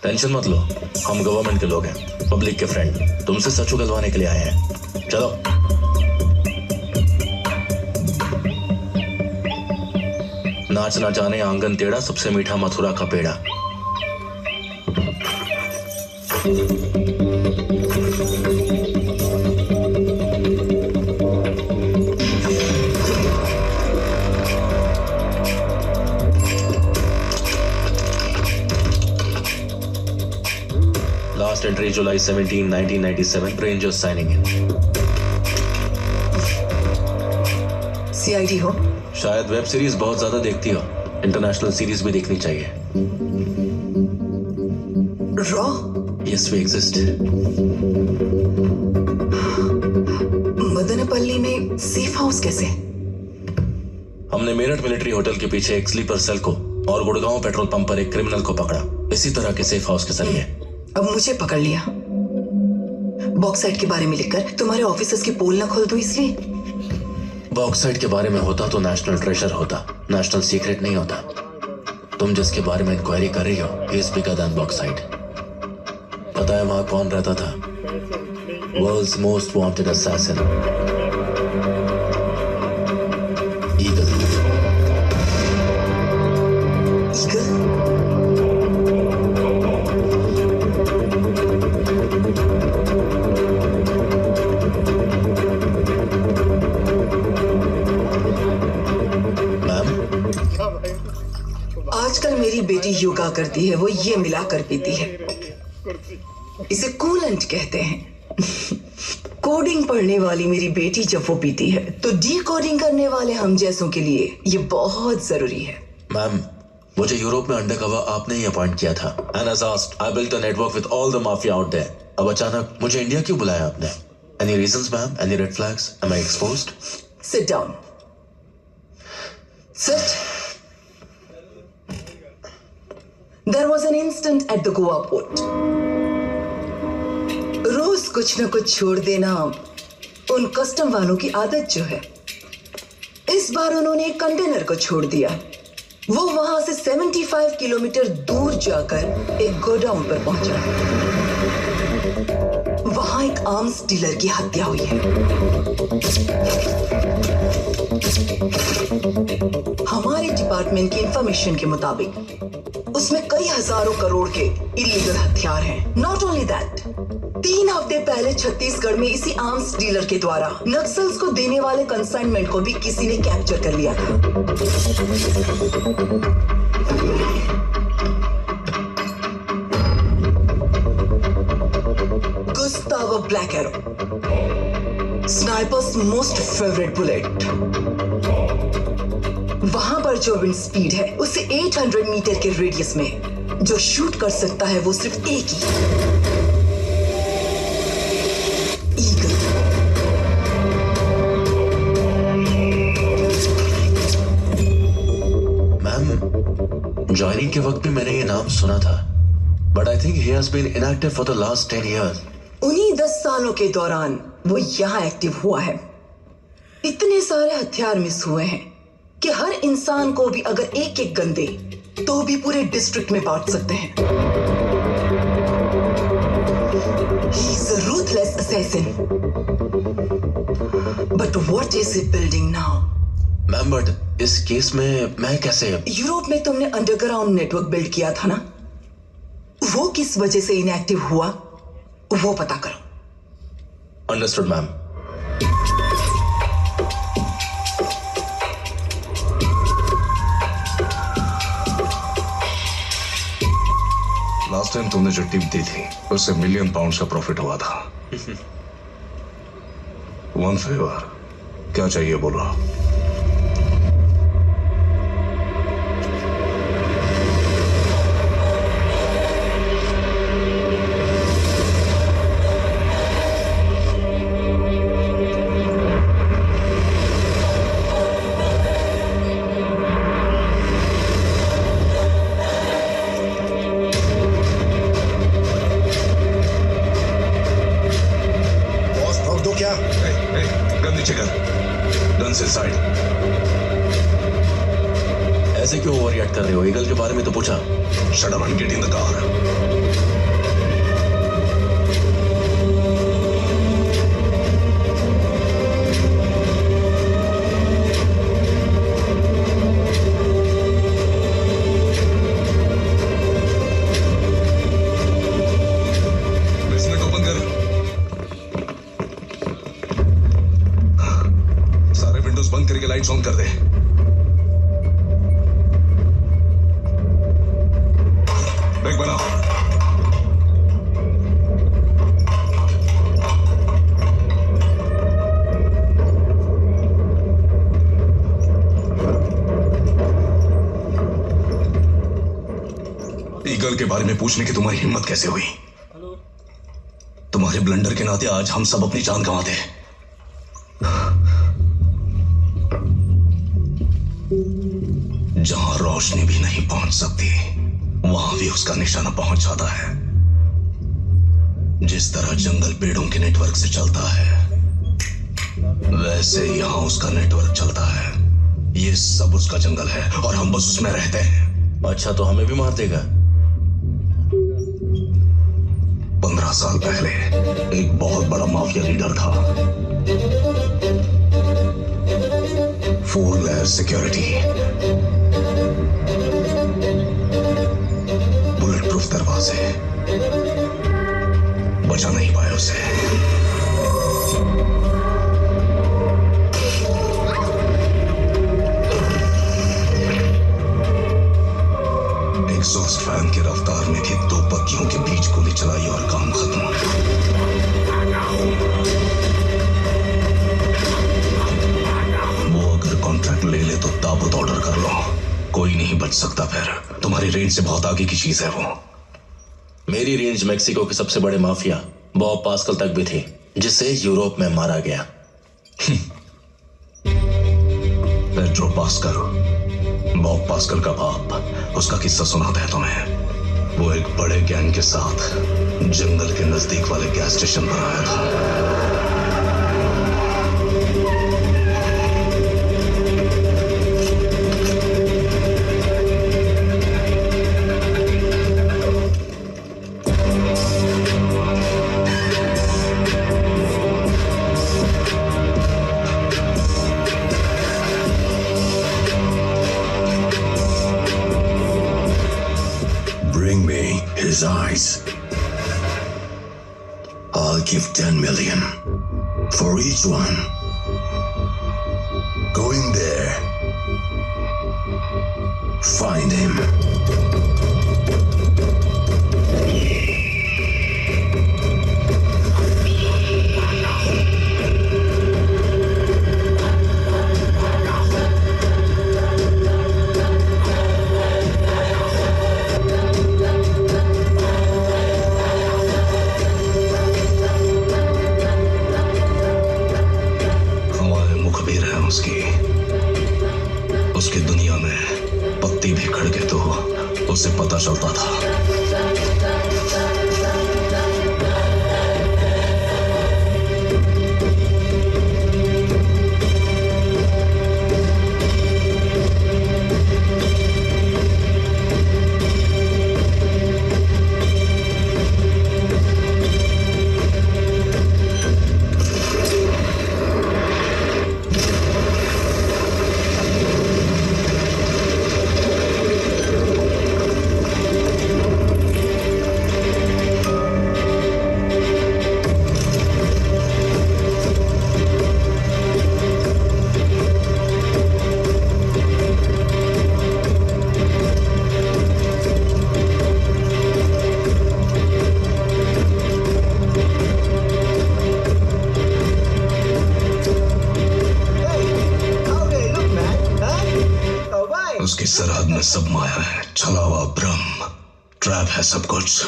Tension मत लो, हम government के लोग हैं, पब्लिक के फ्रेंड, तुमसे सच उगलवाने के लिए आए हैं। चलो। नाचना जाने आंगन टेढ़ा, सबसे मीठा मथुरा का पेड़ा। Last entry July 17, 1997. Rangers signing in. CID हो? शायद वेब सीरीज बहुत ज्यादा देखती हो, इंटरनेशनल सीरीज भी देखनी चाहिए। Raw? Yes, we exist. Madanapalle में सेफ हाउस कैसे? हमने मेरठ मिलिट्री होटल के पीछे एक स्लीपर सेल को और गुड़गांव पेट्रोल पंप पर एक क्रिमिनल को पकड़ा, इसी तरह के सेफ हाउस के जरिए। अब मुझे पकड़ लिया। बॉक्साइट के बारे में लिखकर तुम्हारे ऑफिसर्स की पोल न खोल दूं इसलिए? बॉक्साइट के बारे में होता तो नेशनल ट्रेजर होता, नेशनल सीक्रेट नहीं होता। तुम जिसके बारे में इंक्वायरी कर रही हो, he is bigger than bauxite. पता है वहां कौन रहता था? World's most wanted assassin, Eagle. आजकल मेरी बेटी योगा करती है, वो ये मिलाकर पीती है, इसे कूलेंट कहते हैं। कोडिंग पढ़ने वाली मेरी बेटी जब वो पीती है तो डी कोडिंग करने वाले हम जैसों के लिए ये बहुत जरूरी है। मैम, मुझे यूरोप में अंडरकवर आपने ही अपॉइंट किया था। And as asked, I built a network with all the mafia out there. अब अचानक मुझे इंडिया क्यों बुलाया आपने? Any reasons, ma'am? Any red flags? Am I exposed? Sit down. Sit. There was an incident at the Goa port. रोज कुछ न कुछ छोड़ देना उन कस्टम वालों की आदत जो है। इस बार उन्होंने एक कंटेनर को छोड़ दिया। वो वहां से 75 किलोमीटर दूर जाकर एक गोडाउन पर पहुंचा। वहां एक आर्म्स डीलर की हत्या हुई है। हमारे डिपार्टमेंट की इंफॉर्मेशन के मुताबिक उसमें कई हजारों करोड़ के इलीगल हथियार हैं। नॉट ओनली दैट, 3 हफ्ते पहले छत्तीसगढ़ में इसी आर्म्स डीलर के द्वारा नक्सल्स को देने वाले कंसाइनमेंट को भी किसी ने कैप्चर कर लिया था। Gustavo black arrow, snipers most favourite bullet. वहां पर जो विंड स्पीड है उससे 800 मीटर के रेडियस में जो शूट कर सकता है वो सिर्फ एक ही, ईगल। मैम, ज्वाइनिंग के वक्त भी मैंने ये नाम सुना था, but I think he has been inactive for the last 10 years. उन्हीं 10 सालों के दौरान वो यहाँ एक्टिव हुआ है। इतने सारे हथियार मिस हुए हैं कि हर इंसान को भी अगर एक एक गन दे तो भी पूरे डिस्ट्रिक्ट में बांट सकते हैं। He is a ruthless assassin. But what is he building now? Ma'am, but इस केस में मैं कैसे? यूरोप में तुमने अंडरग्राउंड नेटवर्क बिल्ड किया था ना, वो किस वजह से इनएक्टिव हुआ वो पता करो। Understood ma'am. लास्ट टाइम तुमने जो टिप दी थी उससे £1 मिलियन का प्रॉफिट हुआ था। वन फेवर, क्या चाहिए बोलो। गन नीचे कर, गन से साइड। ऐसे क्यों ओवर रिएक्ट कर रहे हो? ईगल के बारे में तो पूछा। Shut up and get in the car. Lights on कर दे। ब्रेक बनाओ। ईगल के बारे में पूछने की तुम्हारी हिम्मत कैसे हुई? तुम्हारे ब्लंडर के नाते आज हम सब अपनी जान गंवाते। जहां रोशनी भी नहीं पहुंच सकती वहां भी उसका निशाना पहुंच जाता है। जिस तरह जंगल पेड़ों के नेटवर्क से चलता है वैसे यहां उसका नेटवर्क चलता है। ये सब उसका जंगल है और हम बस उसमें रहते हैं। अच्छा, तो हमें भी मार देगा? 15 साल पहले एक बहुत बड़ा माफिया लीडर था। 4 लेयर सिक्योरिटी, बुलेट प्रूफ दरवाजे, बचा नहीं पाए उसे। एग्जॉस्ट फैन की रफ्तार में भी 2 पत्तियों के बीच गोली चलाई और काम खत्म। वो अगर कॉन्ट्रैक्ट ले ले तो ताबूत ऑर्डर कर लो, कोई नहीं बच सकता। फिर तुम्हारी रेंज से बहुत आगे की चीज है वो। मेरी रेंज मेक्सिको के सबसे बड़े माफिया बॉब पास्कल तक भी थी, जिसे यूरोप में मारा गया। पेड्रो पास्कल, बॉब पास्कल का बाप। उसका किस्सा सुनाता है तुम्हें। वो एक बड़े गैंग के साथ जंगल के नजदीक वाले गैस स्टेशन पर आया था। Bring me his eyes. I'll give 10 million for each one. Go in there. Find him. उसकी दुनिया में पत्ती भी खड़के तो उसे पता चलता था। उसकी सरहद में सब माया है, छलावा, भ्रम, ट्रैप है सब कुछ।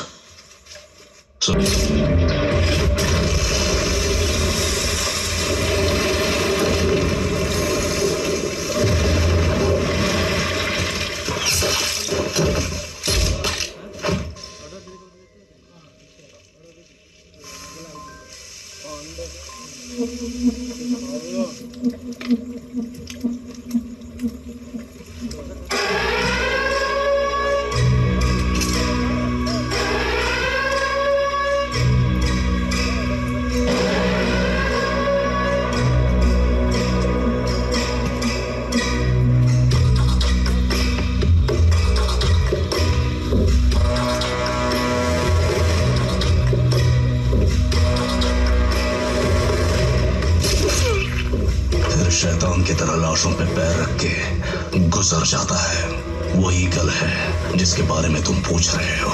तरह लाशों पे पैर रख के गुजर जाता है, वो ईगल है जिसके बारे में तुम पूछ रहे हो।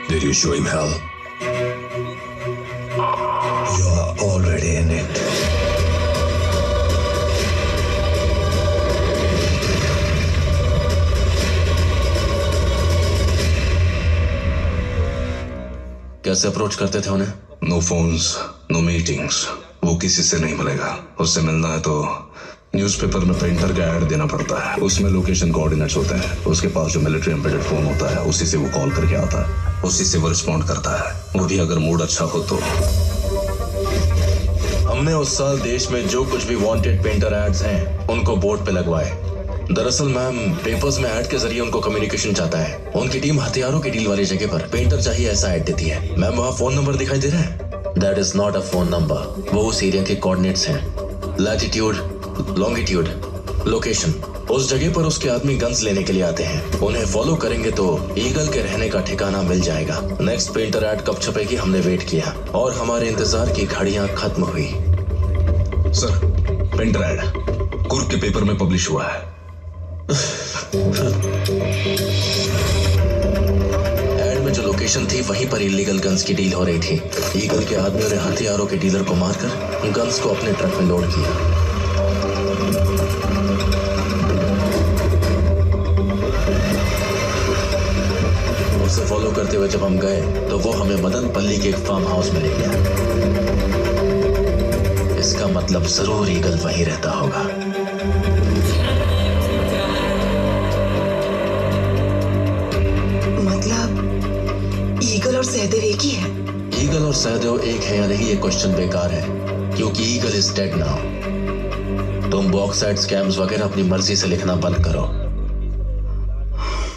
Did you show him hell? You're already in it. कैसे अप्रोच करते थे उन्हें? No phones, no meetings. वो किसी से नहीं मिलेगा। उससे मिलना है तो न्यूज़पेपर में पेंटर का ऐड देना पड़ता है। उसमें लोकेशन कोऑर्डिनेट्स होते हैं। उसके पास जो मिलिट्री एम्बेडेड फोन होता है, उसी से वो कॉल करके आता है, उसी से वो रिस्पॉन्ड करता है, वो भी अगर मूड अच्छा हो तो। हमने उस साल देश में जो कुछ भी वांटेड पेंटर एड्स हैं उनको बोर्ड पे लगवाए। दरअसल मैम पेपर्स में ऐड के जरिए उनको कम्युनिकेशन चाहता है। उनकी टीम हथियारों की डील वाली जगह पर पेंटर चाहिए ऐसा ऐड देती है। मैम वहाँ फोन नंबर दिखाई दे रहा है? That is not a phone number, वो उस एरिया के कोऑर्डिनेट्स हैं। Latitude, longitude, location. उस जगह पर उसके आदमी गन्स लेने के लिए आते हैं। उन्हें फॉलो करेंगे तो ईगल के रहने का ठिकाना मिल जाएगा। नेक्स्ट पेंटर ऐड कब छपेगी हमने वेट किया और हमारे इंतजार की घड़ियां खत्म हुई। सर, पेंटर ऐड कुर्क के पेपर में पब्लिश हुआ है। ऐड में जो लोकेशन थी वहीं पर इलीगल गन्स की डील हो रही थी। ईगल के आदमियों ने हथियारों के डीलर को मारकर गन्स को अपने ट्रक में लोड किया। उसे फॉलो करते हुए जब हम गए तो वो हमें मदनपल्ली के एक फार्म हाउस में ले गया। इसका मतलब जरूर ईगल वहीं रहता होगा। मतलब ईगल और सहदेव एक ही है? ईगल और सहदेव एक है या नहीं ये क्वेश्चन बेकार है, क्योंकि ईगल इज डेड नाउ। तुम बॉक्साइट स्कैम्स वगैरह अपनी मर्जी से लिखना बंद करो।